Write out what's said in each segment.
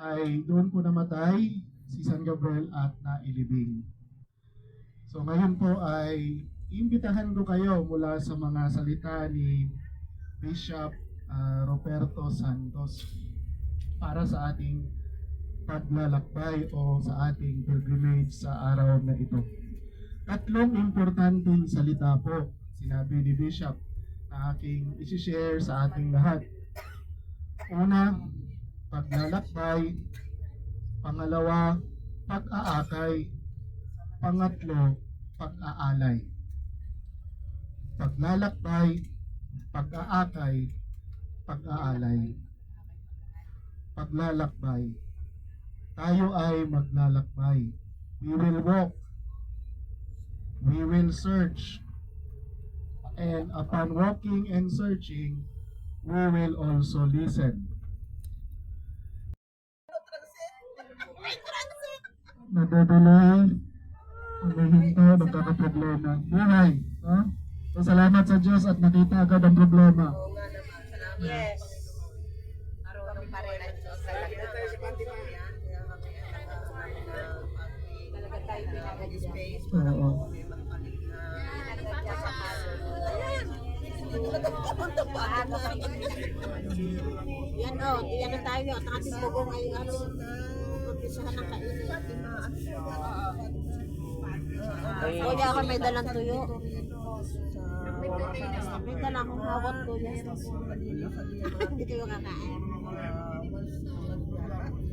ay doon po namatay si San Gabriel at nailibing. So ngayon po ay iimbitahan ko kayo mula sa mga salita ni Bishop Roberto Santos para sa ating paglalakbay o sa ating pilgrimage sa araw na ito. Tatlong importanteng salita po sinabi ni Bishop na aking isi-share sa ating lahat. Una, paglalakbay. Pangalawa, pag-aakay. Pangatlo, pag-aalay. Paglalakbay, pag-aakay, pag-aalay. Paglalakbay. Tayo ay maglalakbay. We will walk. We will search. And upon walking and searching, we will also listen. Nadadalay, humihinto, nagkakaproblema. Buhay. No? So, salamat sa Diyos at nakita agad ang problema. Oo nga naman. Salamat. Yes. Marunong pa rin ang Diyos talaga. Talaga tayo pinag-space. Oo. Yan o, yan na tayo. At ating bugong ay ano, magpisahan ng kainin. Kuya ako may dalang tuyo. May dalang kong hawat kuya. Hindi kayo kakain.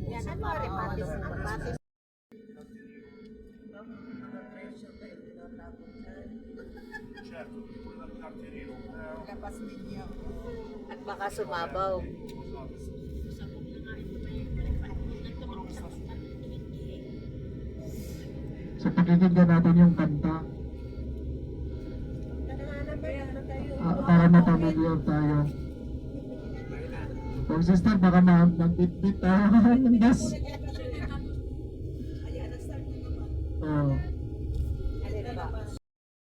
Yan ang maripatis. Ang patis. At baka sumabaw. So, pakikinggan natin yung kanta para mapamilya tayo. Kung sister, baka mag-bit-bit tayo. Yes.